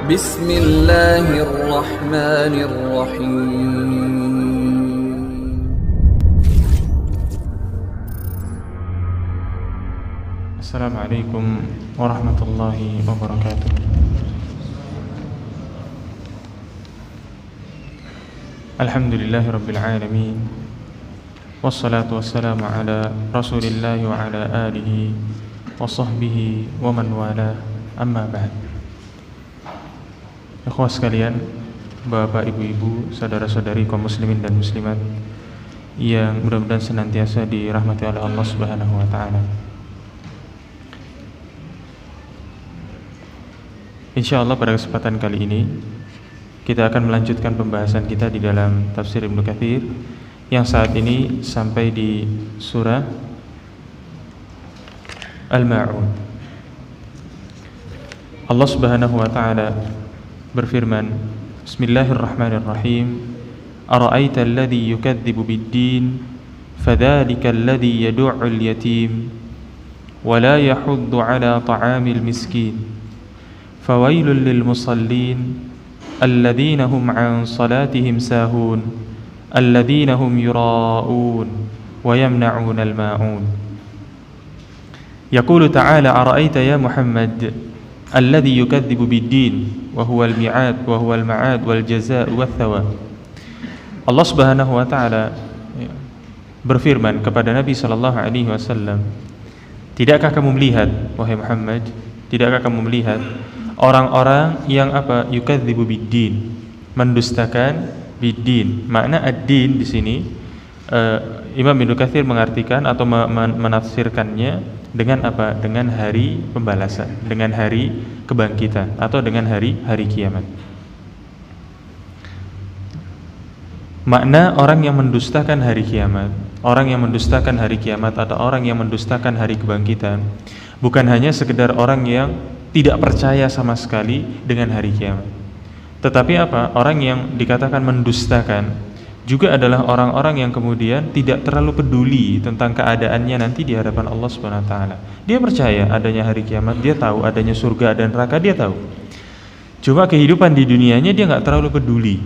Bismillahirrahmanirrahim. Assalamualaikum warahmatullahi wabarakatuh. Alhamdulillahirabbil alamin. Wassalatu wassalamu ala Rasulillah wa ala alihi wa sahbihi wa man wala. Amma ba'd. Ikhwah sekalian, Bapak, Ibu-ibu, saudara-saudari kaum muslimin dan muslimat yang mudah-mudahan senantiasa dirahmati oleh Allah Subhanahu wa taala. Insyaallah pada kesempatan kali ini kita akan melanjutkan pembahasan kita di dalam tafsir Ibnu Katsir yang saat ini sampai di surah Al-Ma'un. Allah Subhanahu wa taala berfirman, Bismillahirrahmanirrahim. Ara'aita alladhi yukadzibu bid-din fadzalika alladhi yad'u'ul yatim wa la yahuddu 'ala ta'amil miskin fawailul lil musallin الذين هم عن صلاتهم ساهون الذين هم يراءون ويمنعون الماعون يقول تعالى أرأيت يا محمد الذي يكذب بالدين وهو المعاد والجزاء والثواب. Allah Subhanahu wa taala berfirman kepada Nabi sallallahu alaihi wasallam, tidakkah kamu melihat wahai Muhammad, tidakkah kamu melihat orang-orang yang yukadzibu biddin, mendustakan biddin. Makna ad-din di sini Imam Ibnu Katsir mengartikan atau menafsirkannya dengan apa? Dengan hari pembalasan, dengan hari kebangkitan atau dengan hari kiamat. Makna orang yang mendustakan hari kiamat, orang yang mendustakan hari kiamat atau orang yang mendustakan hari kebangkitan bukan hanya sekedar orang yang tidak percaya sama sekali dengan hari kiamat, tetapi orang yang dikatakan mendustakan juga adalah orang-orang yang kemudian tidak terlalu peduli tentang keadaannya nanti di hadapan Allah Subhanahu wa taala. Dia percaya adanya hari kiamat, dia tahu adanya surga dan neraka, dia tahu. Cuma kehidupan di dunianya dia nggak terlalu peduli.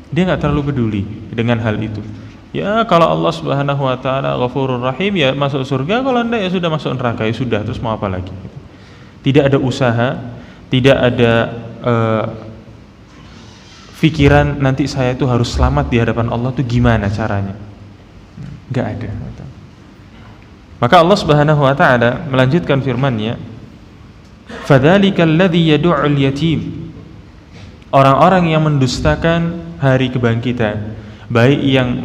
Dia nggak terlalu peduli dengan hal itu. Ya kalau Allah Subhanahu wa taala Ghafurur Rahim, ya masuk surga, kalau enggak ya sudah masuk neraka, ya sudah, terus mau apa lagi? Tidak ada usaha, tidak ada pikiran nanti saya itu harus selamat di hadapan Allah itu gimana caranya. Enggak ada. Maka Allah Subhanahu wa taala melanjutkan firman-Nya, fadzalikal ladzi yad'u'ul yatim. Orang-orang yang mendustakan hari kebangkitan, baik yang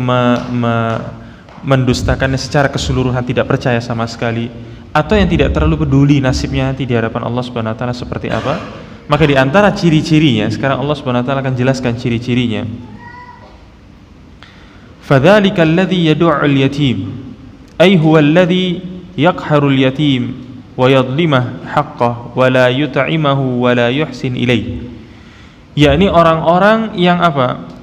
mendustakannya secara keseluruhan, tidak percaya sama sekali, atau yang tidak terlalu peduli nasibnya nanti di hadapan Allah Subhanahu wa taala seperti apa, maka di antara ciri-cirinya, sekarang Allah Subhanahu wa taala akan jelaskan ciri-cirinya. Fadzalikal ladzi yad'u'ul yatim, ay huwa alladzi yaqharul yatim wa yadhlimuhu haqqahu wa la yut'imuhu wa la yuhsin ilaihi. Yakni orang-orang yang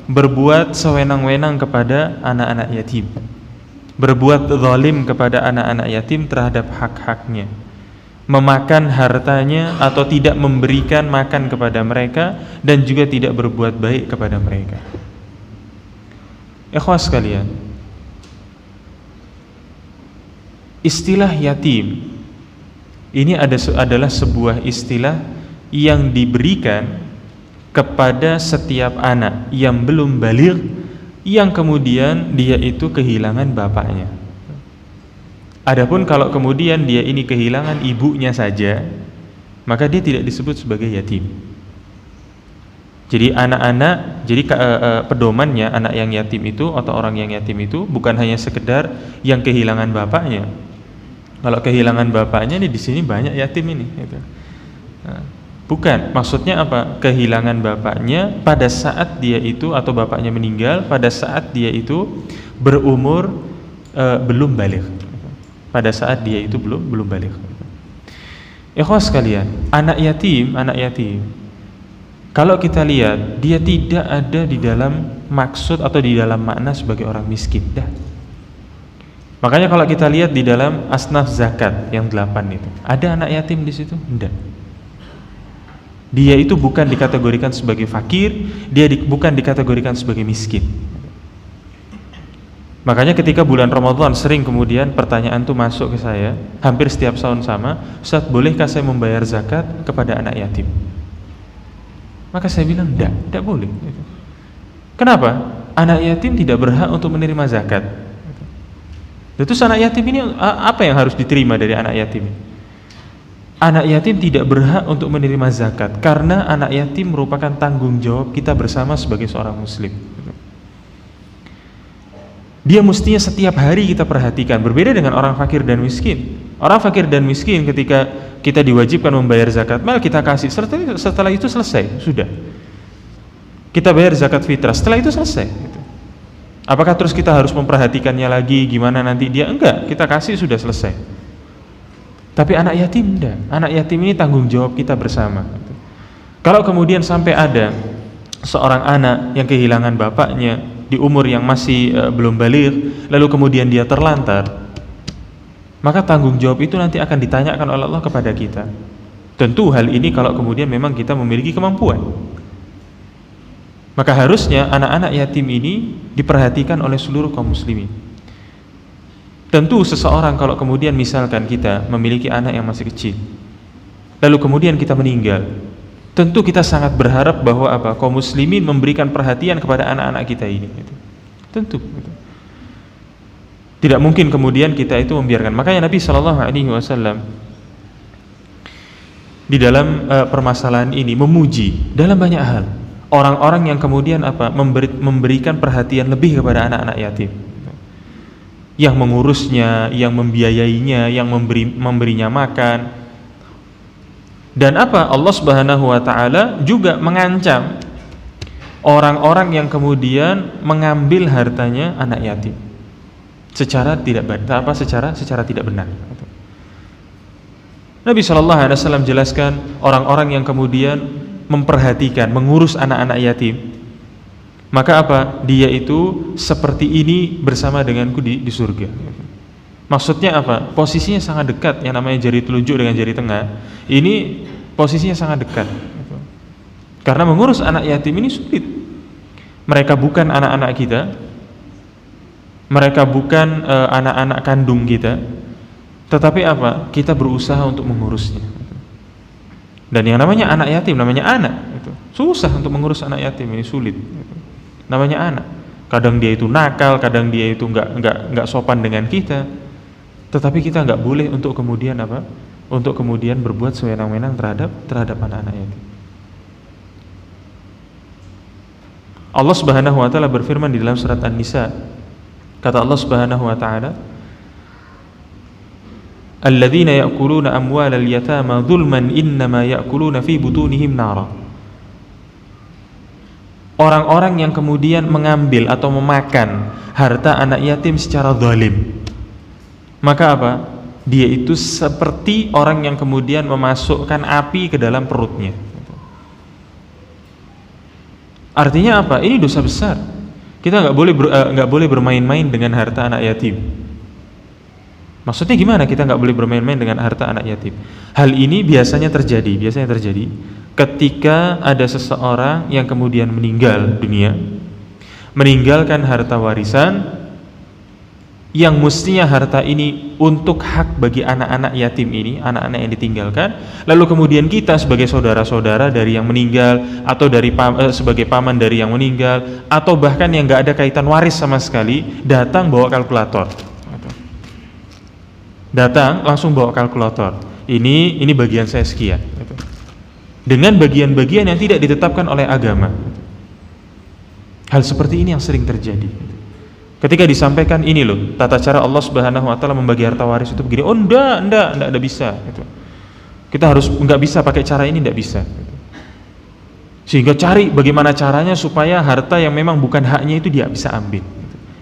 berbuat sewenang-wenang kepada anak-anak yatim, berbuat zalim kepada anak-anak yatim terhadap hak-haknya, memakan hartanya atau tidak memberikan makan kepada mereka, dan juga tidak berbuat baik kepada mereka. Ikhwah sekalian, istilah yatim ini adalah sebuah istilah yang diberikan kepada setiap anak yang belum baligh, yang kemudian dia itu kehilangan bapaknya. Adapun kalau kemudian dia ini kehilangan ibunya saja, maka dia tidak disebut sebagai yatim. Jadi pedomannya anak yang yatim itu atau orang yang yatim itu bukan hanya sekedar yang kehilangan bapaknya. Kalau kehilangan bapaknya di sini banyak yatim ini. Gitu. Bukan, maksudnya kehilangan bapaknya pada saat dia itu atau bapaknya meninggal pada saat dia itu berumur belum baligh. Pada saat dia itu belum baligh. Ikhwah sekalian, anak yatim kalau kita lihat dia tidak ada di dalam maksud atau di dalam makna sebagai orang miskin dah. Makanya kalau kita lihat di dalam asnaf zakat yang 8 itu, ada anak yatim di situ? Enggak. Dia itu bukan dikategorikan sebagai fakir, dia bukan dikategorikan sebagai miskin. Makanya ketika bulan Ramadan sering kemudian pertanyaan itu masuk ke saya, hampir setiap tahun sama, Ustaz, bolehkah saya membayar zakat kepada anak yatim? Maka saya bilang tidak boleh. Kenapa? Anak yatim tidak berhak untuk menerima zakat. Terus anak yatim ini apa yang harus diterima dari anak yatim? Anak yatim tidak berhak untuk menerima zakat karena anak yatim merupakan tanggung jawab kita bersama sebagai seorang muslim. Dia mestinya setiap hari kita perhatikan, berbeda dengan orang fakir dan miskin. Orang fakir dan miskin ketika kita diwajibkan membayar zakat mal, kita kasih, setelah itu selesai, sudah. Kita bayar zakat fitrah, setelah itu selesai. Apakah terus kita harus memperhatikannya lagi, gimana nanti dia? Enggak, kita kasih, sudah selesai. Tapi anak yatim enggak. Anak yatim ini tanggung jawab kita bersama. Kalau kemudian sampai ada seorang anak yang kehilangan bapaknya di umur yang masih belum baligh, lalu kemudian dia terlantar, maka tanggung jawab itu nanti akan ditanyakan oleh Allah kepada kita. Tentu hal ini kalau kemudian memang kita memiliki kemampuan. Maka harusnya anak-anak yatim ini diperhatikan oleh seluruh kaum muslimin. Tentu seseorang kalau kemudian misalkan kita memiliki anak yang masih kecil, lalu kemudian kita meninggal, tentu kita sangat berharap bahwa kaum muslimin memberikan perhatian kepada anak-anak kita ini. Tentu. Tidak mungkin kemudian kita itu membiarkan. Makanya Nabi SAW di dalam permasalahan ini memuji dalam banyak hal orang-orang yang kemudian memberikan perhatian lebih kepada anak-anak yatim, yang mengurusnya, yang membiayainya, yang memberinya makan. Dan Allah Subhanahu wa taala juga mengancam orang-orang yang kemudian mengambil hartanya anak yatim secara tidak benar. Nabi SAW jelaskan orang-orang yang kemudian memperhatikan, mengurus anak-anak yatim, maka dia itu seperti ini bersama denganku di surga. Maksudnya posisinya sangat dekat. Yang namanya jari telunjuk dengan jari tengah ini posisinya sangat dekat. Karena mengurus anak yatim ini sulit. Mereka bukan anak-anak kita, mereka bukan anak-anak kandung kita, tetapi kita berusaha untuk mengurusnya. Dan yang namanya anak yatim, namanya anak, susah untuk mengurus anak yatim ini, sulit. Namanya anak, kadang dia itu nakal, kadang dia itu nggak sopan dengan kita, tetapi kita nggak boleh untuk kemudian untuk kemudian berbuat sewenang-wenang terhadap anak-anak yatim. Allah Subhanahu wa taala berfirman di dalam surat An-Nisa, kata Allah Subhanahu wa taala, alladzina ya'kuluna amwalal yatama dzulman innama ya'kuluna fi butunihim nara. Orang-orang yang kemudian mengambil atau memakan harta anak yatim secara zalim, maka dia itu seperti orang yang kemudian memasukkan api ke dalam perutnya. Artinya ini dosa besar. Kita nggak boleh bermain-main dengan harta anak yatim. Maksudnya gimana kita nggak boleh bermain-main dengan harta anak yatim? Hal ini biasanya terjadi ketika ada seseorang yang kemudian meninggal dunia, meninggalkan harta warisan yang mestinya harta ini untuk hak bagi anak-anak yatim ini, anak-anak yang ditinggalkan, lalu kemudian kita sebagai saudara-saudara dari yang meninggal, atau sebagai paman dari yang meninggal, atau bahkan yang nggak ada kaitan waris sama sekali, datang bawa kalkulator. Datang langsung bawa kalkulator. Ini bagian saya sekian. Dengan bagian-bagian yang tidak ditetapkan oleh agama. Hal seperti ini yang sering terjadi. Ketika disampaikan ini loh, tata cara Allah Subhanahu wa taala membagi harta waris itu begini. Oh enggak bisa. Kita harus nggak bisa pakai cara ini, enggak bisa. Sehingga cari bagaimana caranya supaya harta yang memang bukan haknya itu dia bisa ambil.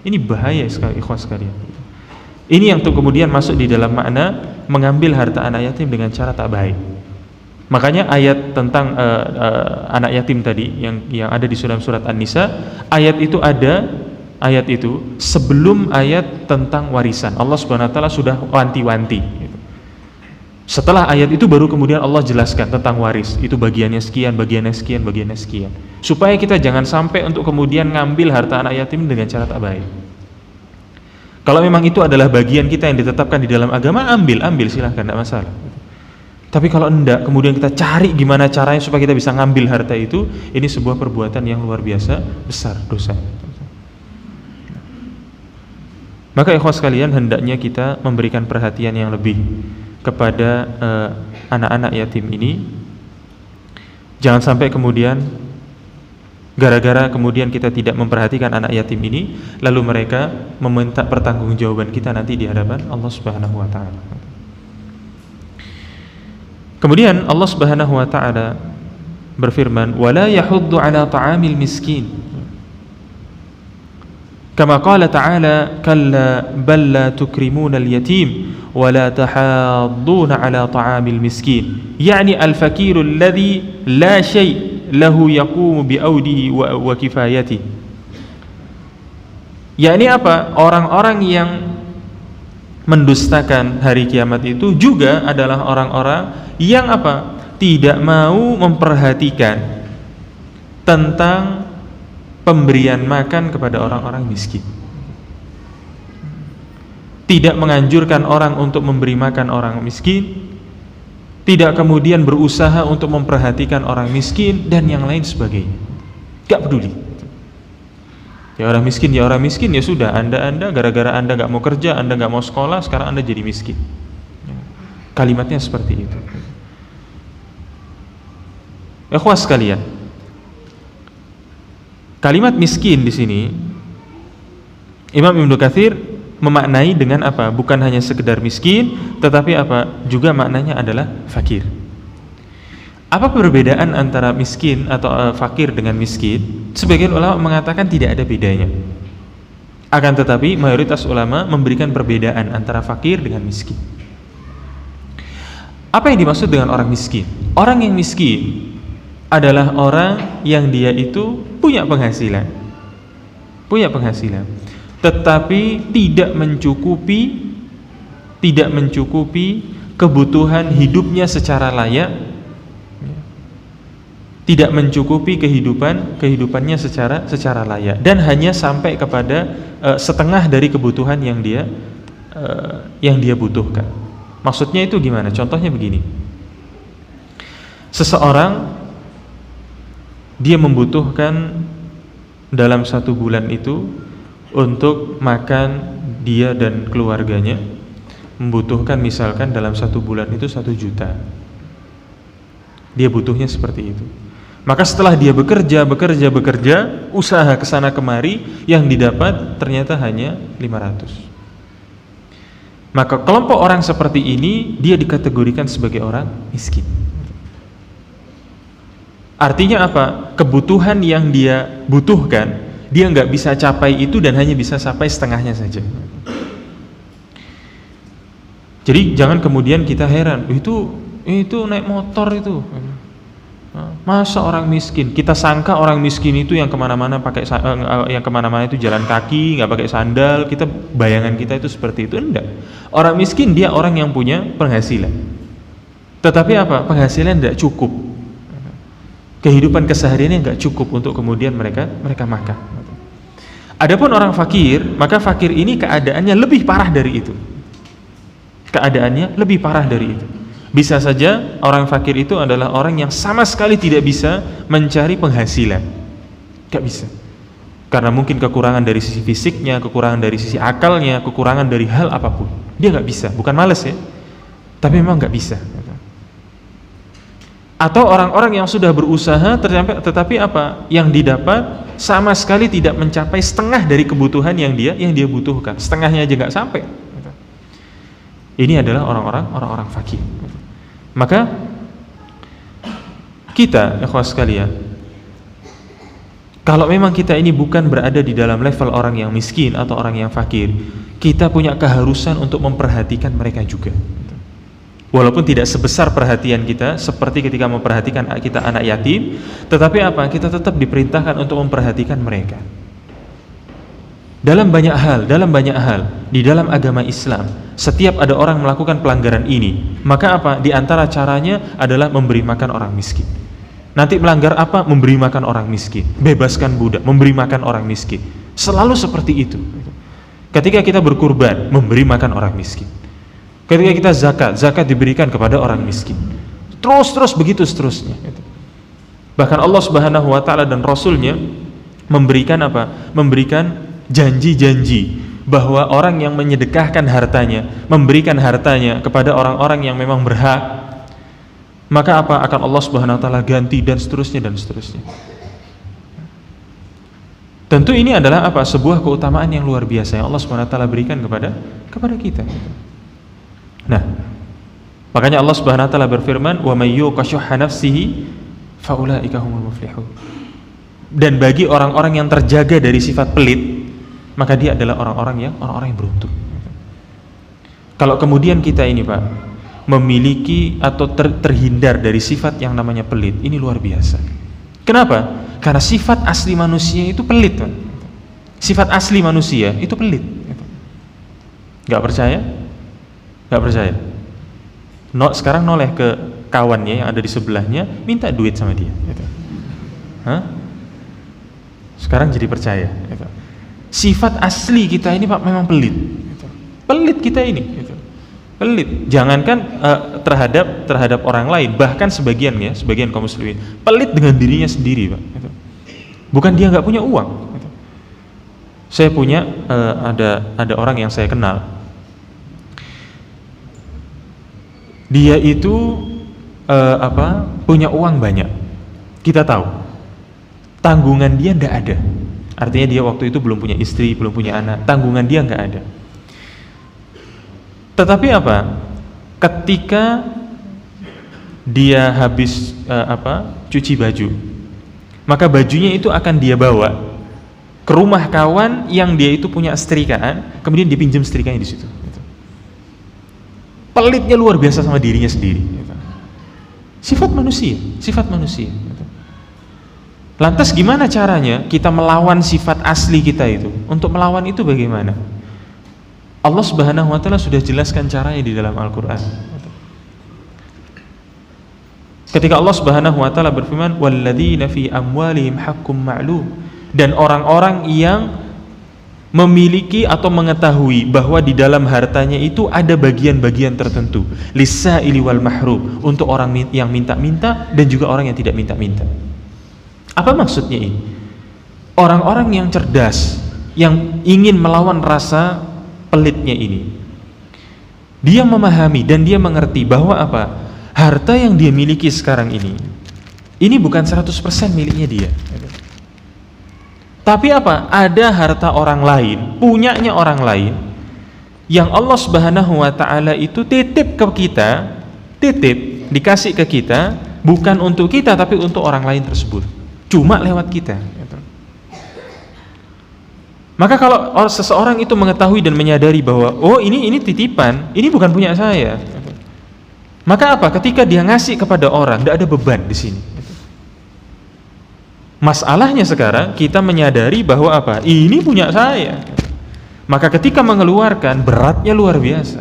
Ini bahaya sekali, ikhwan sekalian. Ini yang kemudian masuk di dalam makna mengambil harta anak yatim dengan cara tak baik. Makanya ayat tentang anak yatim tadi yang ada di dalam surat An-Nisa, ayat itu sebelum ayat tentang warisan. Allah Subhanahu wa taala sudah wanti-wanti. Setelah ayat itu baru kemudian Allah jelaskan tentang waris. Itu bagiannya sekian, bagiannya sekian, bagiannya sekian. Supaya kita jangan sampai untuk kemudian ngambil harta anak yatim dengan cara tak baik. Kalau memang itu adalah bagian kita yang ditetapkan di dalam agama, ambil silahkan, tidak masalah. Tapi kalau enggak, kemudian kita cari gimana caranya supaya kita bisa ngambil harta itu, ini sebuah perbuatan yang luar biasa besar dosa. Maka ikhwas sekalian, hendaknya kita memberikan perhatian yang lebih kepada anak-anak yatim ini. Jangan sampai kemudian gara-gara kemudian kita tidak memperhatikan anak yatim ini, lalu mereka meminta pertanggungjawaban kita nanti di hadapan Allah Subhanahu wa taala. Kemudian Allah Subhanahu wa taala berfirman, "Wala yahuddu 'ala ta'amil miskin." Kama qala ta'ala, "Kalla bal la tukrimuna al-yatim wa la tahadduna 'ala ta'amil miskin." Yani al-fakir alladhi la shay' lahu yaqumu bi audihi wa kifayatihi. Yani apa? Orang-orang yang mendustakan hari kiamat itu juga adalah orang-orang yang apa? Tidak mau memperhatikan tentang pemberian makan kepada orang-orang miskin. Tidak menganjurkan orang untuk memberi makan orang miskin, tidak kemudian berusaha untuk memperhatikan orang miskin dan yang lain sebagainya. Gak peduli. Ya orang miskin, ya sudah. Anda gara-gara Anda gak mau kerja, Anda gak mau sekolah, sekarang Anda jadi miskin. Kalimatnya seperti itu. Ikhwas sekalian, kalimat miskin di sini Imam Ibnu Katsir memaknai dengan apa? Bukan hanya sekedar miskin, tetapi apa? Juga maknanya adalah fakir. Apa perbedaan antara miskin atau fakir dengan miskin? Sebagian ulama mengatakan tidak ada bedanya. Akan tetapi mayoritas ulama memberikan perbedaan antara fakir dengan miskin. Apa yang dimaksud dengan orang miskin? Orang yang miskin adalah orang yang dia itu punya penghasilan, tetapi tidak mencukupi kebutuhan hidupnya secara layak, tidak mencukupi kehidupannya secara layak, dan hanya sampai kepada setengah dari kebutuhan yang dia butuhkan. Maksudnya itu gimana? Contohnya begini. Seseorang dia membutuhkan dalam 1 bulan itu untuk makan, dia dan keluarganya membutuhkan misalkan dalam 1 bulan itu 1 juta. Dia butuhnya seperti itu. Maka setelah dia bekerja, usaha kesana kemari, yang didapat ternyata hanya 500. Maka kelompok orang seperti ini dia dikategorikan sebagai orang miskin. Artinya apa? Kebutuhan yang dia butuhkan, dia nggak bisa capai itu dan hanya bisa sampai setengahnya saja. Jadi jangan kemudian kita heran, itu naik motor itu. Masa orang miskin? Kita sangka orang miskin itu yang kemana-mana itu jalan kaki, nggak pakai sandal. Bayangan kita itu seperti itu. Enggak. Orang miskin dia orang yang punya penghasilan. Tetapi apa? Penghasilan tidak cukup. Kehidupan kesehariannya nggak cukup untuk kemudian mereka makan. Adapun orang fakir, maka fakir ini keadaannya lebih parah dari itu. Bisa saja orang fakir itu adalah orang yang sama sekali tidak bisa mencari penghasilan. Gak bisa. Karena mungkin kekurangan dari sisi fisiknya, kekurangan dari sisi akalnya, kekurangan dari hal apapun. Dia gak bisa, bukan malas ya, tapi memang gak bisa. Atau orang-orang yang sudah berusaha tetapi apa? Yang didapat sama sekali tidak mencapai setengah dari kebutuhan yang dia butuhkan. Setengahnya aja gak sampai. Ini adalah orang-orang fakir. Maka kita, ikhwas sekalian, kalau memang kita ini bukan berada di dalam level orang yang miskin atau orang yang fakir, kita punya keharusan untuk memperhatikan mereka juga. Walaupun tidak sebesar perhatian kita seperti ketika memperhatikan kita anak yatim, tetapi apa? Kita tetap diperintahkan untuk memperhatikan mereka. Dalam banyak hal di dalam agama Islam, setiap ada orang melakukan pelanggaran ini, maka apa? Di antara caranya adalah memberi makan orang miskin. Nanti melanggar apa? Memberi makan orang miskin. Bebaskan budak, memberi makan orang miskin. Selalu seperti itu. Ketika kita berkurban, memberi makan orang miskin. Ketika kita zakat diberikan kepada orang miskin. Terus begitu seterusnya. Bahkan Allah Subhanahu wa taala dan Rasulnya memberikan apa? Memberikan janji-janji bahwa orang yang menyedekahkan hartanya, memberikan hartanya kepada orang-orang yang memang berhak, maka apa? Akan Allah Subhanahu wa taala ganti dan seterusnya. Tentu ini adalah apa? Sebuah keutamaan yang luar biasa yang Allah Subhanahu wa taala berikan kepada kita. Nah, makanya Allah Subhanahu wa taala berfirman, "Wa may yuqa syuhha nafsihi fa ulaika humul muflihun." Dan bagi orang-orang yang terjaga dari sifat pelit, maka dia adalah orang-orang yang beruntung. Kalau kemudian kita ini Pak memiliki atau terhindar dari sifat yang namanya pelit, ini luar biasa. Kenapa? Karena sifat asli manusia itu pelit Pak. Sifat asli manusia itu pelit. Gak percaya? Sekarang noleh ke kawannya yang ada di sebelahnya, minta duit sama dia. Sekarang jadi percaya. Sifat asli kita ini Pak memang pelit. Pelit kita ini. Pelit. Jangankan terhadap orang lain, bahkan sebagian kaum muslimin pelit dengan dirinya sendiri Pak. Bukan dia nggak punya uang. Saya punya ada orang yang saya kenal. Dia itu punya uang banyak. Kita tahu. Tanggungan dia nggak ada. Artinya dia waktu itu belum punya istri, belum punya anak, tanggungan dia nggak ada. Tetapi apa? Ketika dia habis cuci baju, maka bajunya itu akan dia bawa ke rumah kawan yang dia itu punya setrikaan, kemudian dipinjam setrikanya di situ. Pelitnya luar biasa sama dirinya sendiri. Sifat manusia. Lantas gimana caranya kita melawan sifat asli kita itu? Untuk melawan itu bagaimana? Allah Subhanahu wa taala sudah jelaskan caranya di dalam Al-Qur'an. Ketika Allah Subhanahu wa taala berfirman, "Walladzina fi amwalihim haqqum ma'lum." Dan orang-orang yang memiliki atau mengetahui bahwa di dalam hartanya itu ada bagian-bagian tertentu, lis-sa'ili wal mahrum, untuk orang yang minta-minta dan juga orang yang tidak minta-minta. Apa maksudnya ini? Orang-orang yang cerdas, yang ingin melawan rasa pelitnya ini, dia memahami dan dia mengerti bahwa apa? Harta yang dia miliki sekarang ini bukan 100% miliknya dia. Tapi apa? Ada harta orang lain, punyanya orang lain, yang Allah Subhanahu wa taala itu titip ke kita, dikasih ke kita, bukan untuk kita tapi untuk orang lain tersebut. Cuma lewat kita. Maka kalau seseorang itu mengetahui dan menyadari bahwa ini titipan, ini bukan punya saya, maka apa? Ketika dia ngasih kepada orang, tidak ada beban di sini. Masalahnya sekarang kita menyadari bahwa apa? Ini punya saya. Maka ketika mengeluarkan, beratnya luar biasa.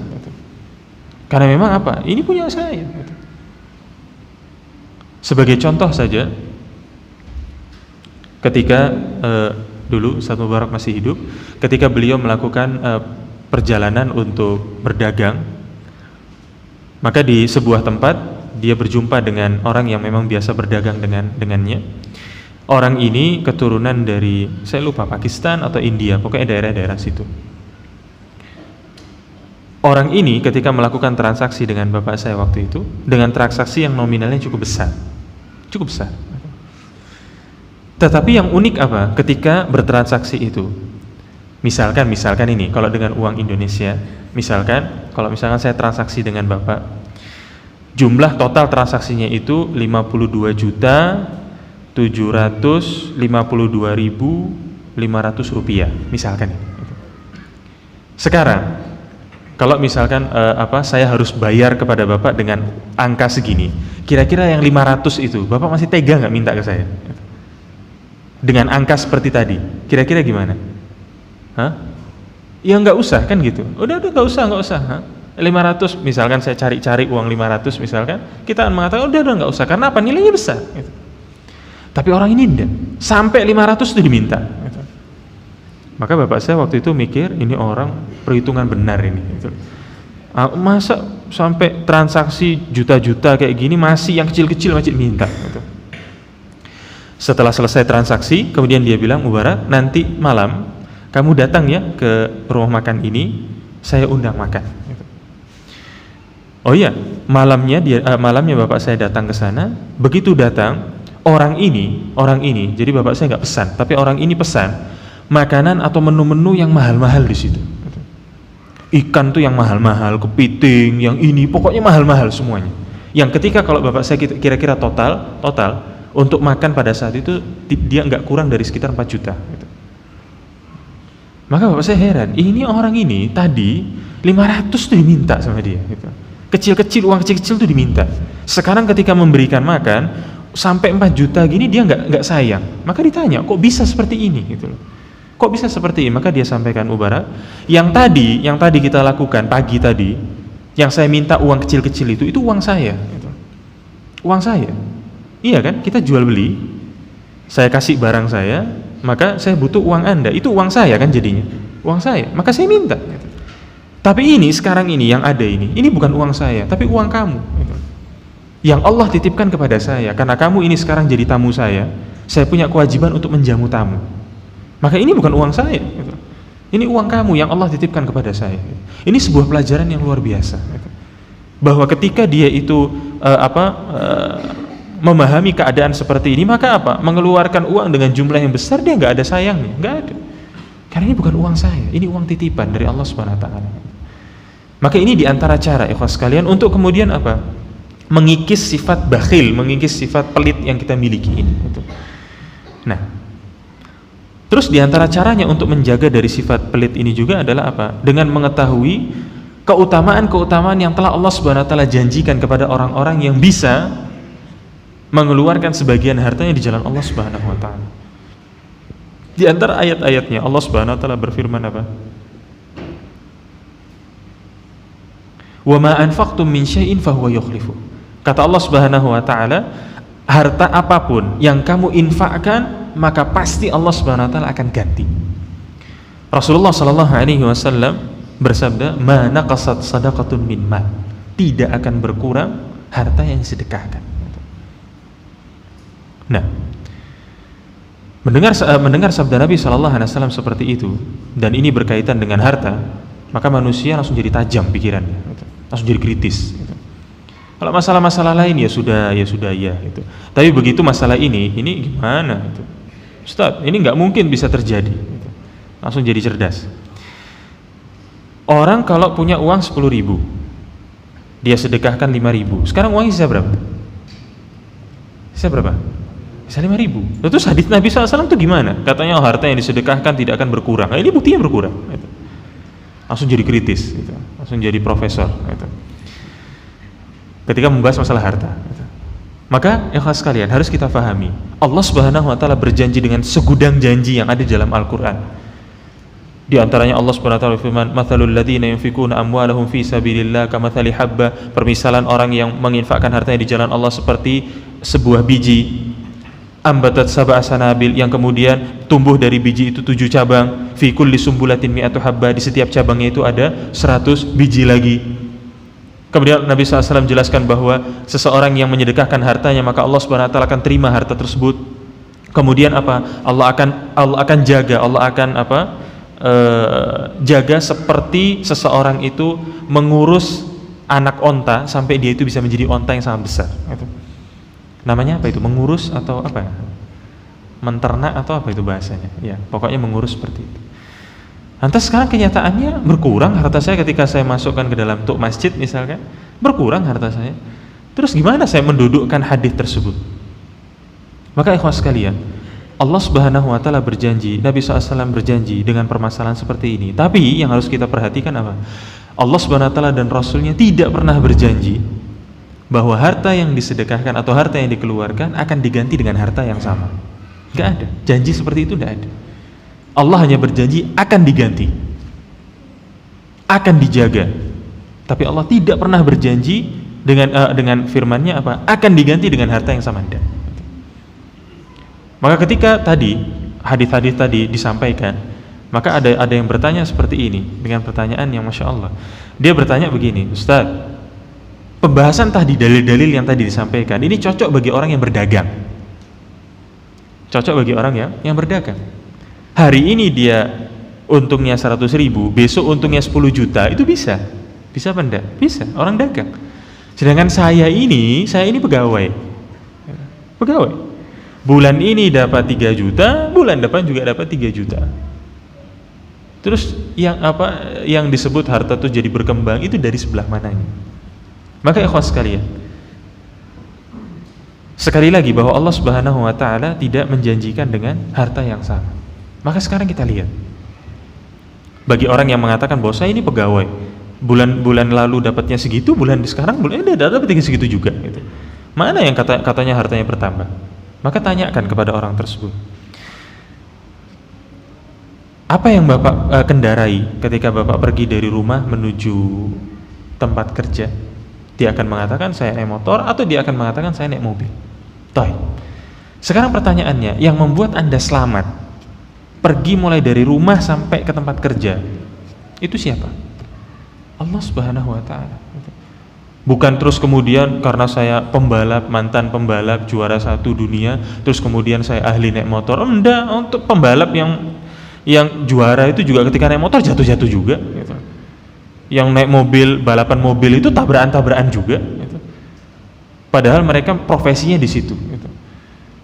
Karena memang apa? Ini punya saya. Sebagai contoh saja, ketika dulu Ustaz Mubarak masih hidup, ketika beliau melakukan perjalanan untuk berdagang, maka di sebuah tempat dia berjumpa dengan orang yang memang biasa berdagang dengannya. Orang ini keturunan dari, saya lupa, Pakistan atau India, pokoknya daerah-daerah situ. Orang ini ketika melakukan transaksi dengan bapak saya waktu itu, dengan transaksi yang nominalnya cukup besar. Tetapi yang unik apa? Ketika bertransaksi itu, misalkan ini, kalau dengan uang Indonesia, kalau misalkan saya transaksi dengan bapak, jumlah total transaksinya itu 52.752.500 rupiah, misalkan. Sekarang, kalau misalkan saya harus bayar kepada bapak dengan angka segini, kira-kira yang 500 itu, bapak masih tega nggak minta ke saya? Dengan angka seperti tadi, kira-kira gimana? Hah? Ya nggak usah kan gitu. Udah nggak usah. Hah? 500 misalkan saya cari uang 500 misalkan, kita akan mengatakan udah nggak usah karena apa? Nilainya besar gitu. Tapi orang ini enggak. Sampai 500 itu diminta gitu. Maka bapak saya waktu itu mikir, ini orang perhitungan benar ini gitu. Masa sampai transaksi juta-juta kayak gini masih yang kecil-kecil masih minta gitu. Setelah selesai transaksi, kemudian dia bilang, Mubarak, nanti malam kamu datang ya ke rumah makan ini, saya undang makan gitu. Oh iya, malamnya bapak saya datang ke sana. Begitu datang, orang ini, jadi bapak saya nggak pesan, tapi orang ini pesan makanan atau menu-menu yang mahal-mahal di situ. Ikan tuh yang mahal-mahal, kepiting, yang ini, pokoknya mahal-mahal semuanya. Yang ketika kalau bapak saya kira-kira total untuk makan pada saat itu dia nggak kurang dari sekitar 4 juta. Gitu. Maka bapak saya heran, ini orang ini tadi 500 tuh diminta sama dia. Gitu. Uang kecil-kecil tuh diminta. Sekarang ketika memberikan makan sampai 4 juta gini dia nggak sayang. Maka ditanya, kok bisa seperti ini? Gitu loh. Kok bisa seperti ini? Maka dia sampaikan, Mubarak, yang tadi kita lakukan pagi tadi, yang saya minta uang kecil-kecil itu uang saya. Gitu. Uang saya. Iya kan? Kita jual beli. Saya kasih barang saya, maka saya butuh uang Anda. Itu uang saya kan jadinya. Uang saya. Maka saya minta. Gitu. Tapi ini sekarang ini yang ada ini bukan uang saya, tapi uang kamu. Gitu. Yang Allah titipkan kepada saya, karena kamu ini sekarang jadi tamu saya punya kewajiban untuk menjamu tamu. Maka ini bukan uang saya, gitu. Ini uang kamu yang Allah titipkan kepada saya. Gitu. Ini sebuah pelajaran yang luar biasa. Gitu. Bahwa ketika dia itu memahami keadaan seperti ini, maka apa? Mengeluarkan uang dengan jumlah yang besar dia nggak ada sayangnya, nggak ada. Karena ini bukan uang saya, ini uang titipan dari Allah Subhanahu Wa Taala. Maka ini diantara cara ikhwas sekalian untuk kemudian apa? Mengikis sifat bakhil, mengikis sifat pelit yang kita miliki ini. Gitu. Nah, terus diantara caranya untuk menjaga dari sifat pelit ini juga adalah apa? Dengan mengetahui keutamaan-keutamaan yang telah Allah Subhanahu Wa Taala janjikan kepada orang-orang yang bisa mengeluarkan sebagian hartanya di jalan Allah Subhanahu Wa Taala. Di antara ayat-ayatnya Allah Subhanahu Wa Taala berfirman apa? Wa ma anfaqtum min syai'in fahuwa yukhlifu. Kata Allah Subhanahu wa taala, harta apapun yang kamu infakkan, maka pasti Allah Subhanahu wa taala akan ganti. Rasulullah sallallahu alaihi wasallam bersabda, "Ma naqasat shadaqatun min mal." Tidak akan berkurang harta yang disedekahkan. Nah, mendengar sabda Nabi sallallahu alaihi wasallam seperti itu, dan ini berkaitan dengan harta, maka manusia langsung jadi tajam pikirannya, gitu. Langsung jadi kritis. Gitu. Kalau masalah-masalah lain ya sudah gitu. Tapi begitu masalah ini gimana? Gitu. Ustaz, ini nggak mungkin bisa terjadi. Gitu. Langsung jadi cerdas. Orang kalau punya uang 10.000, dia sedekahkan 5.000. Sekarang uangnya sisa berapa? Sisa berapa? Sisa 5.000. Terus hadits Nabi SAW itu gimana? Katanya harta yang disedekahkan tidak akan berkurang. Nah, ini buktinya berkurang. Gitu. Langsung jadi kritis, gitu. Langsung jadi profesor, gitu. Ketika membahas masalah harta, gitu. Maka ikhlas sekalian harus kita pahami, Allah Subhanahu wa taala berjanji dengan segudang janji yang ada di dalam Al-Qur'an. Di antaranya Allah Subhanahu wa taala berfirman, "Matsalul ladzina yunfikuna amwalahum fi sabilillah kamatsali habba." Permisalan orang yang menginfakkan hartanya di jalan Allah seperti sebuah biji ambatat sab'a sanabil, yang kemudian tumbuh dari biji itu 7 cabang, fi kulli sumbulatin mi'atu habba, di setiap cabangnya itu ada 100 biji lagi. Kemudian Nabi SAW jelaskan bahwa seseorang yang menyedekahkan hartanya, maka Allah Subhanahu wa taala akan terima harta tersebut. Kemudian apa? Allah akan jaga, Allah akan jaga seperti seseorang itu mengurus anak onta sampai dia itu bisa menjadi onta yang sangat besar. Gitu. Namanya apa itu? Mengurus atau apa? Menternak atau apa itu bahasanya? Ya, pokoknya mengurus seperti itu. Lantas sekarang kenyataannya berkurang harta saya ketika saya masukkan ke dalam tuk masjid misalkan, berkurang harta saya. Terus gimana saya mendudukkan hadis tersebut? Maka ikhwas sekalian, Allah Subhanahu wa taala berjanji, Nabi SAW berjanji dengan permasalahan seperti ini. Tapi yang harus kita perhatikan apa? Allah Subhanahu wa taala dan Rasulnya tidak pernah berjanji bahwa harta yang disedekahkan atau harta yang dikeluarkan akan diganti dengan harta yang sama. Enggak ada. Janji seperti itu enggak ada. Allah hanya berjanji akan diganti, akan dijaga. Tapi Allah tidak pernah berjanji dengan firman-Nya apa? Akan diganti dengan harta yang sama, tidak. Maka ketika tadi hadis-hadis tadi disampaikan, maka ada yang bertanya seperti ini dengan pertanyaan yang Masya Allah. Dia bertanya begini, Ustaz, pembahasan tadi dalil-dalil yang tadi disampaikan ini cocok bagi orang yang berdagang. Cocok bagi orang yang berdagang. Hari ini dia untungnya 100.000, besok untungnya 10 juta, itu bisa apa enggak? Bisa, orang dagang. Sedangkan saya ini pegawai. Bulan ini dapat 3 juta, bulan depan juga dapat 3 juta. Terus yang disebut harta itu jadi berkembang itu dari sebelah mananya? Maka ikhwas sekalian, sekali lagi bahwa Allah Subhanahu wa taala tidak menjanjikan dengan harta yang sama. Maka sekarang kita lihat, bagi orang yang mengatakan bahwa saya ini pegawai, bulan lalu dapatnya segitu, bulan sekarang ini dapat segitu juga gitu. Mana yang katanya hartanya bertambah? Maka tanyakan kepada orang tersebut, apa yang Bapak kendarai ketika Bapak pergi dari rumah menuju tempat kerja? Dia akan mengatakan saya naik motor, atau dia akan mengatakan saya naik mobil. Baik. Sekarang pertanyaannya, yang membuat Anda selamat pergi mulai dari rumah sampai ke tempat kerja, itu siapa? Allah Subhanahu wa taala. Bukan terus kemudian karena saya pembalap, mantan pembalap juara 1 dunia, terus kemudian saya ahli naik motor. Enggak, untuk pembalap yang juara itu juga ketika naik motor jatuh-jatuh juga gitu. Yang naik mobil, balapan mobil itu tabrakan-tabrakan juga gitu. Padahal mereka profesinya di situ gitu.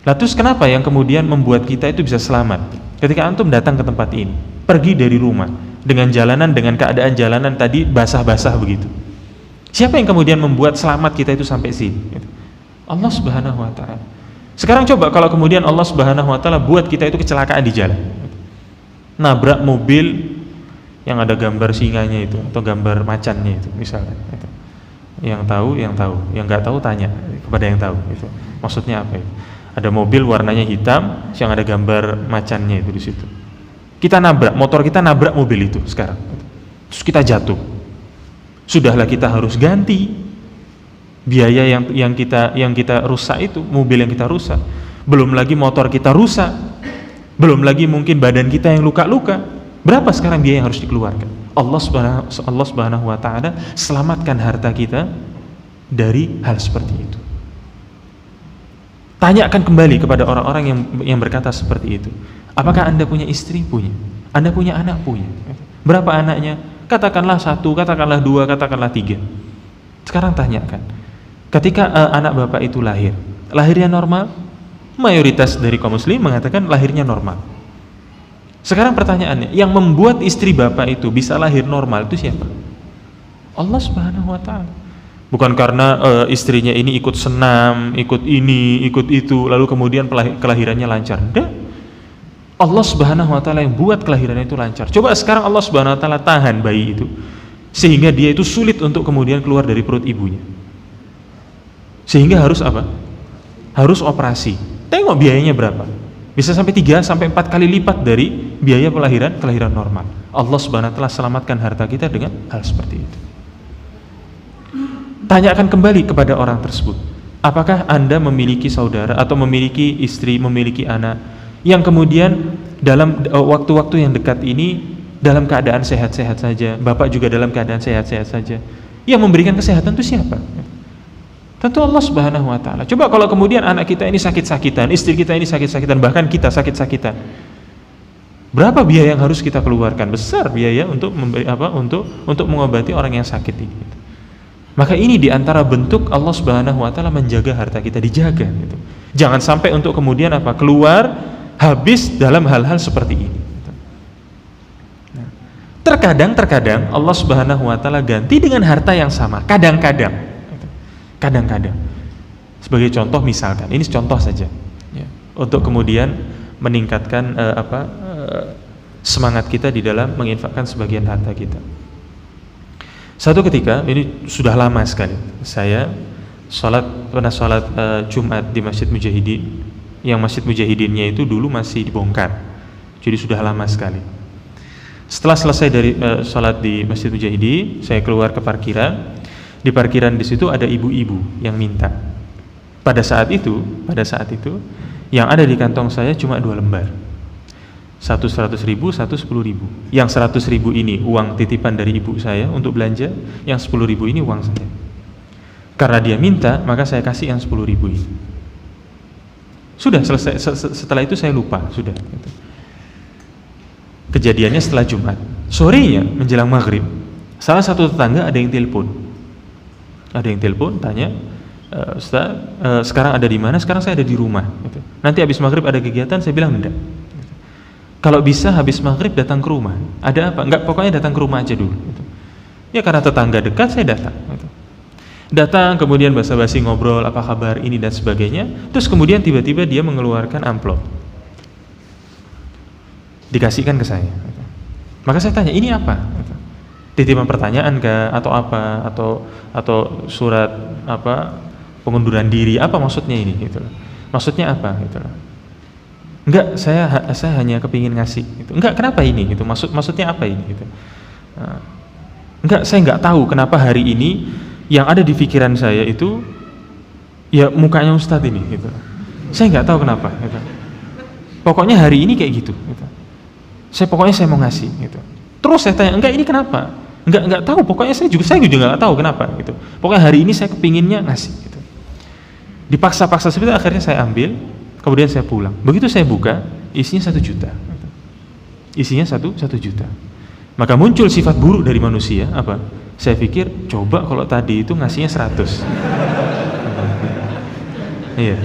Nah, terus kenapa yang kemudian membuat kita itu bisa selamat? Ketika antum datang ke tempat ini, pergi dari rumah dengan keadaan jalanan tadi basah-basah begitu. Siapa yang kemudian membuat selamat kita itu sampai sini? Allah Subhanahu wa taala. Sekarang coba kalau kemudian Allah Subhanahu wa taala buat kita itu kecelakaan di jalan. Nabrak mobil yang ada gambar singanya itu atau gambar macannya itu misalnya. Yang tahu, yang nggak tahu tanya kepada yang tahu itu. Maksudnya apa itu? Ada mobil warnanya hitam yang ada gambar macannya itu di situ. Kita nabrak, motor kita nabrak mobil itu sekarang. Terus kita jatuh. Sudahlah kita harus ganti biaya yang kita rusak itu, mobil yang kita rusak. Belum lagi motor kita rusak. Belum lagi mungkin badan kita yang luka-luka. Berapa sekarang biaya yang harus dikeluarkan? Allah Subhanahu wa taala selamatkan harta kita dari hal seperti itu. Tanyakan kembali kepada orang-orang yang berkata seperti itu. Apakah Anda punya istri? Punya. Anda punya anak? Punya. Berapa anaknya? Katakanlah 1, katakanlah 2, katakanlah 3. Sekarang tanyakan. Ketika anak Bapak itu lahirnya normal? Mayoritas dari kaum muslim mengatakan lahirnya normal. Sekarang pertanyaannya, yang membuat istri Bapak itu bisa lahir normal itu siapa? Allah Subhanahu wa taala. Bukan karena istrinya ini ikut senam, ikut ini, ikut itu, lalu kemudian kelahirannya lancar. Enggak. Allah Subhanahu wa taala yang buat kelahirannya itu lancar. Coba sekarang Allah Subhanahu wa taala tahan bayi itu sehingga dia itu sulit untuk kemudian keluar dari perut ibunya. Sehingga harus apa? Harus operasi. Tengok biayanya berapa? Bisa sampai 3 sampai 4 kali lipat dari biaya kelahiran normal. Allah Subhanahu wa taala selamatkan harta kita dengan hal seperti itu. Tanyakan kembali kepada orang tersebut, apakah Anda memiliki saudara atau memiliki istri, memiliki anak yang kemudian dalam waktu-waktu yang dekat ini dalam keadaan sehat-sehat saja, Bapak juga dalam keadaan sehat-sehat saja. Yang memberikan kesehatan itu siapa? Tentu Allah Subhanahu wa taala. Coba kalau kemudian anak kita ini sakit-sakitan, istri kita ini sakit-sakitan, bahkan kita sakit-sakitan. Berapa biaya yang harus kita keluarkan? Besar biaya untuk untuk mengobati orang yang sakit ini. Maka ini diantara bentuk Allah Subhanahu wa taala menjaga harta kita, dijaga gitu. Jangan sampai untuk kemudian keluar habis dalam hal-hal seperti ini. Terkadang Allah Subhanahu wa taala ganti dengan harta yang sama. Kadang-kadang. Sebagai contoh misalkan, ini contoh saja ya, untuk kemudian meningkatkan semangat kita di dalam menginfakkan sebagian harta kita. Satu ketika, ini sudah lama sekali, saya pernah sholat Jumat di Masjid Mujahidin, yang Masjid Mujahidinnya itu dulu masih dibongkar. Jadi sudah lama sekali. Setelah selesai dari sholat di Masjid Mujahidi, saya keluar ke parkiran. Di parkiran di situ ada ibu-ibu yang minta. Pada saat itu, yang ada di kantong saya cuma 2 lembar. Satu 100.000, satu 10.000. Yang 100.000 ini uang titipan dari ibu saya untuk belanja, yang 10.000 ini uang saya. Karena dia minta, maka saya kasih yang 10.000 ini. Sudah selesai. Setelah itu saya lupa, sudah. Kejadiannya setelah Jumat. Sorenya menjelang maghrib, salah satu tetangga ada yang telepon. Tanya, Ustaz, sekarang ada di mana? Sekarang saya ada di rumah. Nanti habis maghrib ada kegiatan? Saya bilang enggak. Kalau bisa habis maghrib datang ke rumah. Ada apa? Enggak, pokoknya datang ke rumah aja dulu. Ya karena tetangga dekat, saya datang. Datang, kemudian basa-basi ngobrol, apa kabar, ini dan sebagainya. Terus kemudian tiba-tiba dia mengeluarkan amplop, dikasihkan ke saya. Maka saya tanya, ini apa? Titipan pertanyaan kah? Atau apa? Atau surat apa? Pengunduran diri? Apa maksudnya ini? Gitu. Maksudnya apa? Gitu. Enggak, saya hanya kepingin ngasih. Gitu. Enggak, kenapa ini? Gitu. Maksudnya apa ini? Gitu. Enggak, saya enggak tahu kenapa hari ini yang ada di pikiran saya itu ya mukanya Ustadz ini. Gitu. Saya enggak tahu kenapa. Gitu. Pokoknya hari ini kayak gitu. Gitu. Pokoknya saya mau ngasih gitu. Terus saya tanya, enggak ini kenapa? Enggak tahu, pokoknya saya juga enggak tahu kenapa gitu. Pokoknya hari ini saya kepinginnya ngasih gitu. Dipaksa-paksa seperti itu, akhirnya saya ambil, kemudian saya pulang. Begitu saya buka, isinya 1 juta. Isinya 1 juta. Maka muncul sifat buruk dari manusia, apa? Saya pikir, coba kalau tadi itu ngasihnya 100. Iya.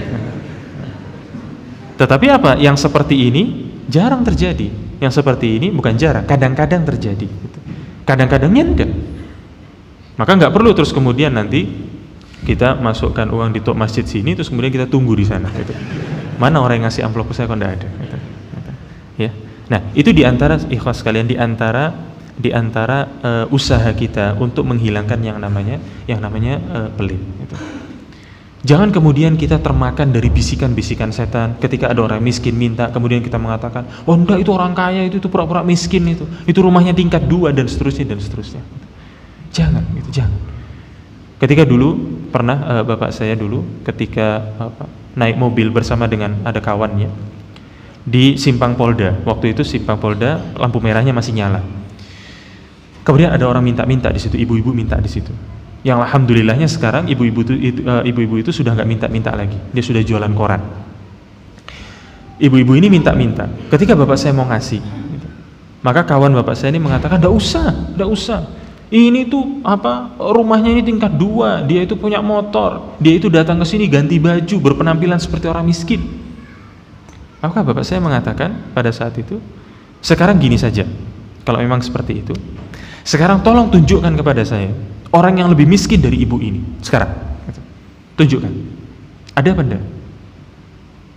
Tetapi apa? Yang seperti ini jarang terjadi. Yang seperti ini bukan jarang, kadang-kadang terjadi. Kadang-kadangnya enggak. Maka enggak perlu terus kemudian nanti kita masukkan uang di tok masjid sini, terus kemudian kita tunggu di sana. Gitu. Mana orang yang ngasih amplop ke saya kok enggak ada? Gitu. Ya. Nah, itu diantara ikhwas sekalian, diantara usaha kita untuk menghilangkan yang namanya pelit. Gitu. Jangan kemudian kita termakan dari bisikan-bisikan setan ketika ada orang miskin minta, kemudian kita mengatakan, oh enggak, itu orang kaya, itu pura-pura miskin, itu rumahnya tingkat 2 dan seterusnya. Jangan, gitu, jangan. Ketika dulu pernah bapak saya dulu ketika naik mobil bersama dengan ada kawannya di Simpang Polda. Waktu itu Simpang Polda lampu merahnya masih nyala. Kemudian ada orang minta-minta di situ, ibu-ibu minta di situ. Yang alhamdulillahnya sekarang ibu-ibu itu sudah nggak minta-minta lagi, dia sudah jualan koran. Ibu-ibu ini minta-minta. Ketika bapak saya mau ngasih, maka kawan bapak saya ini mengatakan, nggak usah. Ini tuh rumahnya ini tingkat 2, dia itu punya motor, dia itu datang ke sini ganti baju, berpenampilan seperti orang miskin. Maka bapak saya mengatakan pada saat itu, sekarang gini saja, kalau memang seperti itu, sekarang tolong tunjukkan kepada saya orang yang lebih miskin dari ibu ini sekarang. Tunjukkan. Ada apa enggak?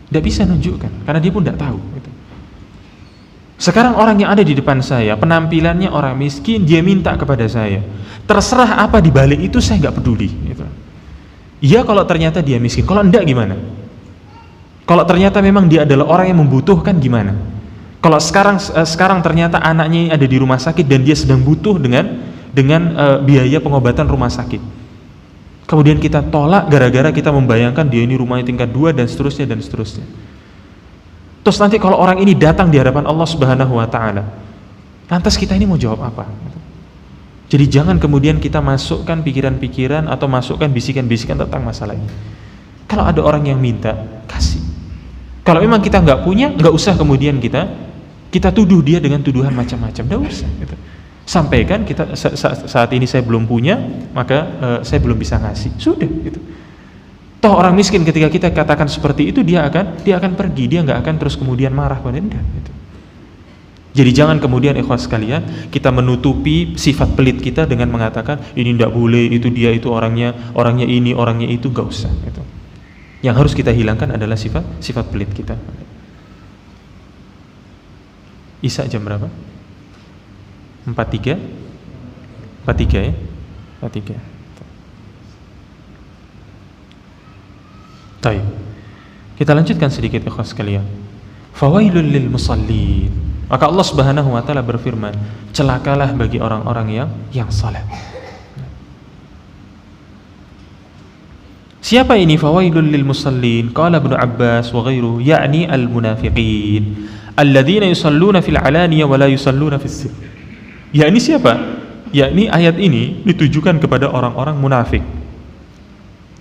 Tidak bisa nunjukkan karena dia pun tidak tahu. Sekarang orang yang ada di depan saya penampilannya orang miskin, dia minta kepada saya. Terserah apa di balik itu, saya nggak peduli. Iya kalau ternyata dia miskin, kalau enggak gimana? Kalau ternyata memang dia adalah orang yang membutuhkan gimana? Kalau sekarang ternyata anaknya ada di rumah sakit dan dia sedang butuh dengan biaya pengobatan rumah sakit. Kemudian kita tolak gara-gara kita membayangkan dia ini rumahnya tingkat 2 dan seterusnya. Terus nanti kalau orang ini datang di hadapan Allah Subhanahu wa taala, lantas kita ini mau jawab apa? Jadi jangan kemudian kita masukkan pikiran-pikiran atau masukkan bisikan-bisikan tentang masalah ini. Kalau ada orang yang minta, kasih. Kalau memang kita nggak punya, nggak usah kemudian kita tuduh dia dengan tuduhan macam-macam, nggak usah. Sampaikan kita saat ini saya belum punya, maka saya belum bisa ngasih. Sudah gitu. Toh orang miskin ketika kita katakan seperti itu dia akan pergi, dia nggak akan terus kemudian marah pada Anda gitu. Jadi jangan kemudian ikhwas sekalian kita menutupi sifat pelit kita dengan mengatakan ini tidak boleh, itu dia itu orangnya ini, orangnya itu, nggak usah gitu. Yang harus kita hilangkan adalah sifat pelit kita. Isya jam berapa? 43 ya? 43. Baik. Kita lanjutkan sedikit ikhwas sekalian. Fawailul lil musallin. Maka Allah Subhanahu wa taala berfirman, celakalah bagi orang-orang yang saleh. Siapa ini? Fawailul lil musallin. Qala Ibnu Abbas wa ghairuhu, yakni al munafiqin alladzina yusalluna fil alaniyah wa la yusalluna fis sir. Yakni siapa? Yakni ayat ini ditujukan kepada orang-orang munafik.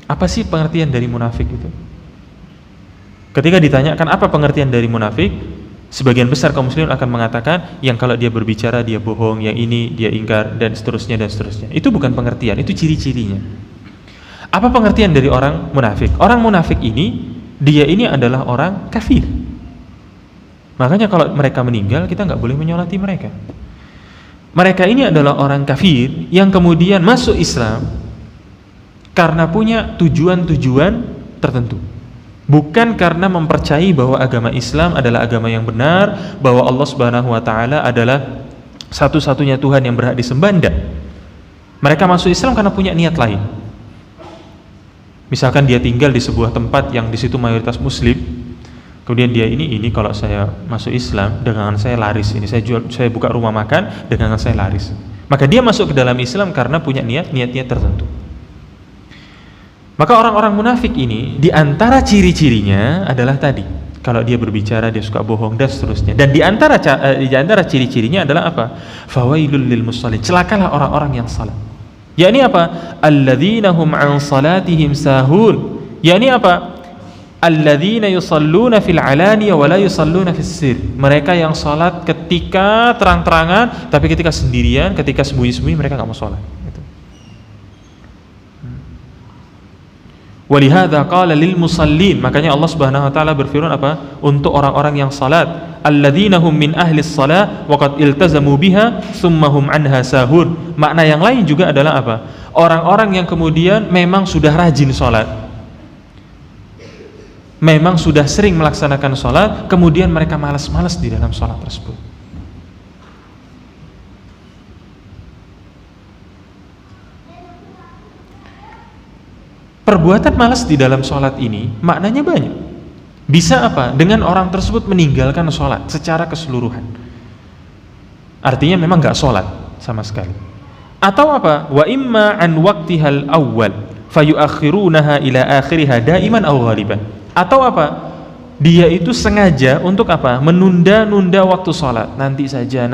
Apa sih pengertian dari munafik itu? Ketika ditanyakan apa pengertian dari munafik, sebagian besar kaum muslimin akan mengatakan yang kalau dia berbicara dia bohong, yang ini dia ingkar, dan seterusnya dan seterusnya. Itu bukan pengertian, itu ciri-cirinya. Apa pengertian dari orang munafik? Orang munafik ini, dia ini adalah orang kafir. Makanya kalau mereka meninggal, kita nggak boleh menyolati mereka. Mereka ini adalah orang kafir yang kemudian masuk Islam karena punya tujuan-tujuan tertentu. Bukan karena mempercayai bahwa agama Islam adalah agama yang benar, bahwa Allah Subhanahu wa taala adalah satu-satunya Tuhan yang berhak disembah. Enggak. Mereka masuk Islam karena punya niat lain. Misalkan dia tinggal di sebuah tempat yang di situ mayoritas muslim, kemudian dia ini kalau saya masuk Islam, dagangan saya laris, ini saya buka rumah makan, dagangan saya laris. Maka dia masuk ke dalam Islam karena punya niat-niat tertentu. Maka orang-orang munafik ini, di antara ciri-cirinya adalah tadi, kalau dia berbicara dia suka bohong dan seterusnya. Dan di antara ciri-cirinya adalah apa? Fawailul lil musallin, celakalah orang-orang yang salat. Yakni apa? Alladzina hum an salatihim sahun. Yakni apa? Alladzina yusalluna fil alaniyah wa la yusalluna fis sir. Mereka yang salat ketika terang-terangan, tapi ketika sendirian, ketika sembunyi-sembunyi mereka enggak mau salat. Walihada qala lil musallin, makanya Allah Subhanahu wa taala berfirman apa? Untuk orang-orang yang salat, alladzina hum min ahlis shalah wa qad iltazamu biha tsumma hum anha sahun. Makna yang lain juga adalah apa? Orang-orang yang kemudian memang sudah rajin salat, memang sudah sering melaksanakan salat, kemudian mereka malas-malas di dalam salat tersebut. Perbuatan malas di dalam sholat ini maknanya banyak. Bisa apa? Dengan orang tersebut meninggalkan sholat secara keseluruhan. Artinya memang gak sholat sama sekali. Atau apa? Wa imma an waqtihal awwal fayuakhirunaha ila akhiriha daiman aw ghaliban. Atau apa? Dia itu sengaja untuk apa? Menunda-nunda waktu sholat. Nanti saja.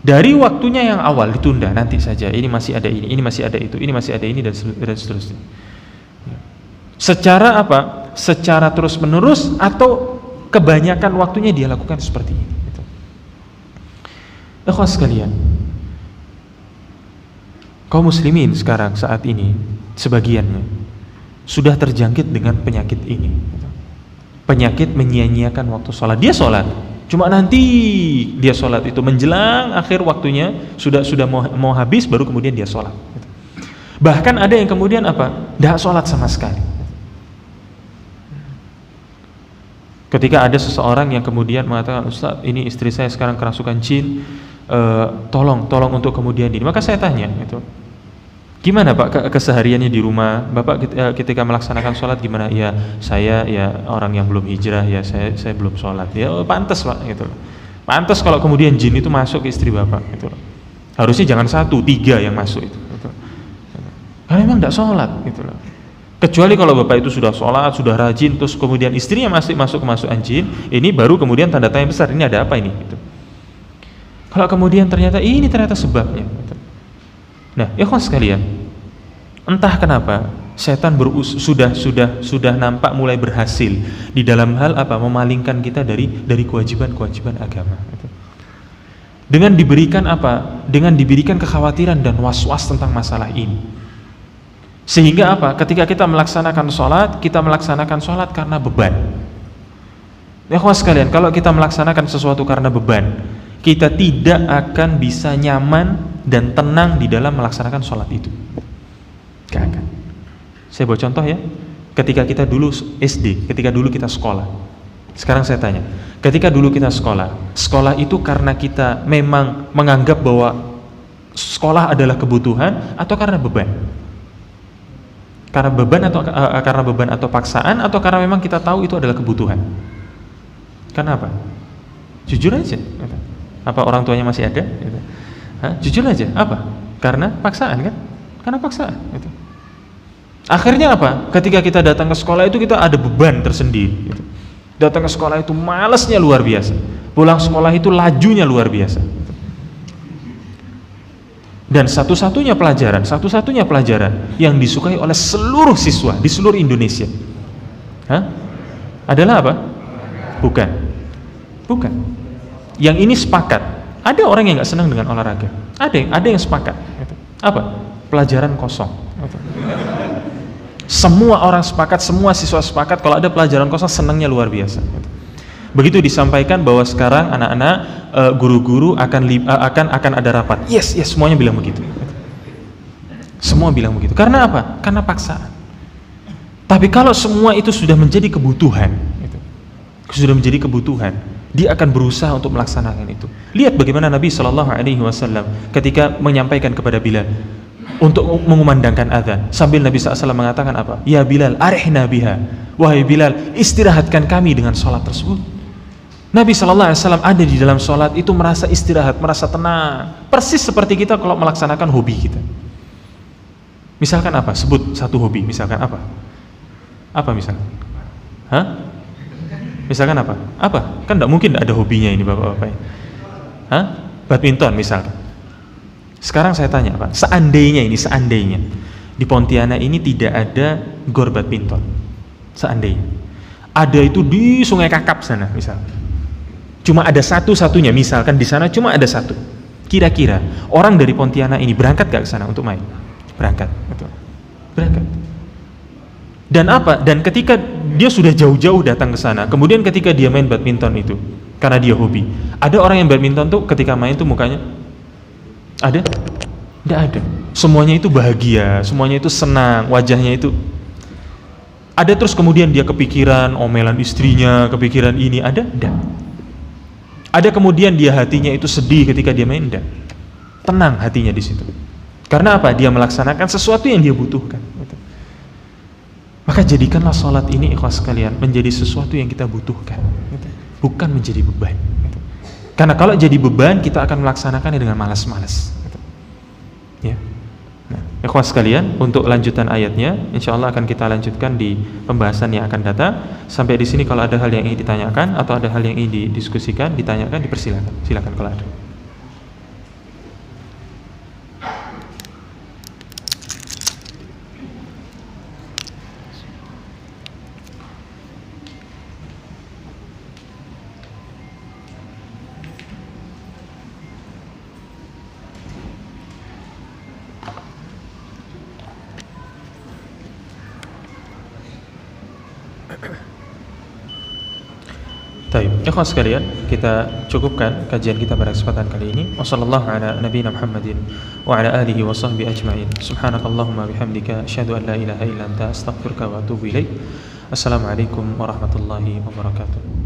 Dari waktunya yang awal ditunda, nanti saja, ini masih ada ini masih ada itu, ini masih ada ini, dan seterusnya. Secara apa? Secara terus menerus atau kebanyakan waktunya dia lakukan seperti ini. Ikhwas sekalian, kaum muslimin sekarang saat ini sebagiannya sudah terjangkit dengan penyakit ini. Penyakit menyia-nyiakan waktu sholat. Dia sholat, cuma nanti dia sholat itu menjelang akhir waktunya, sudah mau habis baru kemudian dia sholat. Bahkan ada yang kemudian apa? Tidak sholat sama sekali. Ketika ada seseorang yang kemudian mengatakan, Ustaz, ini istri saya sekarang kerasukan jin, tolong untuk kemudian ini. Maka saya tanya, gimana Pak kesehariannya di rumah? Bapak ketika melaksanakan sholat gimana? Ya saya ya orang yang belum hijrah, ya saya belum sholat. Ya pantas Pak, gitu loh. Pantas kalau kemudian jin itu masuk ke istri Bapak, gitu loh. Harusnya jangan 1, 3 yang masuk itu. Gitu. Karena memang tidak sholat, gitu loh. Kecuali kalau Bapak itu sudah sholat, sudah rajin, terus kemudian istrinya masih masuk kemasukan jin, ini baru kemudian tanda tanya besar, ini ada apa ini? Gitu. Kalau kemudian ternyata ini ternyata sebabnya. Gitu. Nah, ya kawan sekalian, entah kenapa setan sudah nampak mulai berhasil di dalam hal apa? Memalingkan kita dari kewajiban-kewajiban agama. Gitu. Dengan diberikan apa? Dengan diberikan kekhawatiran dan was-was tentang masalah ini. Sehingga apa? Ketika kita melaksanakan sholat, kita melaksanakan sholat karena beban. Ya kawan sekalian, kalau kita melaksanakan sesuatu karena beban, kita tidak akan bisa nyaman dan tenang di dalam melaksanakan sholat itu. Gak akan. Saya buat contoh ya. Ketika kita dulu SD, ketika dulu kita sekolah. Sekarang saya tanya, ketika dulu kita sekolah itu karena kita memang menganggap bahwa sekolah adalah kebutuhan atau karena beban? Karena beban atau paksaan, atau karena memang kita tahu itu adalah kebutuhan? Karena apa? Jujur aja gitu. Apa orang tuanya masih ada gitu. Jujur aja, apa? Karena paksaan kan? Karena paksaan gitu. Akhirnya apa? Ketika kita datang ke sekolah itu kita ada beban tersendiri gitu. Datang ke sekolah itu malasnya luar biasa, pulang sekolah itu lajunya luar biasa. Dan satu-satunya pelajaran yang disukai oleh seluruh siswa di seluruh Indonesia adalah apa? Bukan. Yang ini sepakat. Ada orang yang nggak senang dengan olahraga. Ada yang sepakat. Apa? Pelajaran kosong. Semua orang sepakat, semua siswa sepakat kalau ada pelajaran kosong senangnya luar biasa. Begitu disampaikan bahwa sekarang anak-anak guru-guru akan ada rapat. Yes, semuanya bilang begitu. Semua bilang begitu. Karena apa? Karena paksaan. Tapi kalau semua itu sudah menjadi kebutuhan, dia akan berusaha untuk melaksanakan itu. Lihat bagaimana Nabi SAW ketika menyampaikan kepada Bilal untuk mengumandangkan azan, sambil Nabi SAW mengatakan apa? Ya Bilal, arihna biha. Wahai Bilal, istirahatkan kami dengan sholat tersebut. Nabi SAW ada di dalam sholat itu merasa istirahat, merasa tenang, persis seperti kita kalau melaksanakan hobi kita. Misalkan apa? Sebut satu hobi. Misalkan apa? Apa misalkan? Misalkan apa? Apa? Kan tidak mungkin tidak ada hobinya ini bapak-bapak. Badminton misalkan. Sekarang saya tanya Pak, seandainya di Pontianak ini tidak ada gor badminton, seandainya ada itu di Sungai Kakap sana misal, cuma ada satu-satunya, misalkan di sana cuma ada satu, kira-kira orang dari Pontianak ini berangkat gak ke sana untuk main? Berangkat. Dan apa? Dan ketika dia sudah jauh-jauh datang ke sana, kemudian ketika dia main badminton itu karena dia hobi, ada orang yang badminton tuh ketika main tuh mukanya ada? Tidak ada. Semuanya itu bahagia, semuanya itu senang, wajahnya itu ada. Terus kemudian dia kepikiran omelan istrinya, kepikiran ini, ada? Tidak. Ada kemudian dia hatinya itu sedih ketika dia main? Tidak. Tenang hatinya di situ. Karena apa? Dia melaksanakan sesuatu yang dia butuhkan. Maka jadikanlah sholat ini ikhwas sekalian menjadi sesuatu yang kita butuhkan, bukan menjadi beban. Karena kalau jadi beban, kita akan melaksanakannya dengan malas-malas. Ya. Nah, ikhwas sekalian, untuk lanjutan ayatnya, insya Allah akan kita lanjutkan di pembahasan yang akan datang. Sampai di sini kalau ada hal yang ingin ditanyakan atau ada hal yang ingin didiskusikan, ditanyakan, dipersilakan. Silakan kalau ada. Baik, ikhwan sekalian, kita cukupkan kajian kita pada kesempatan kali ini. Wassallallahu ala nabiyina Muhammadin wa ala alihi wa sahbihi ajma'in. Subhanakallahumma bihamdika asyhadu an la ilaha illa anta astaghfiruka wa atubu ilaik. Assalamualaikum warahmatullahi wabarakatuh.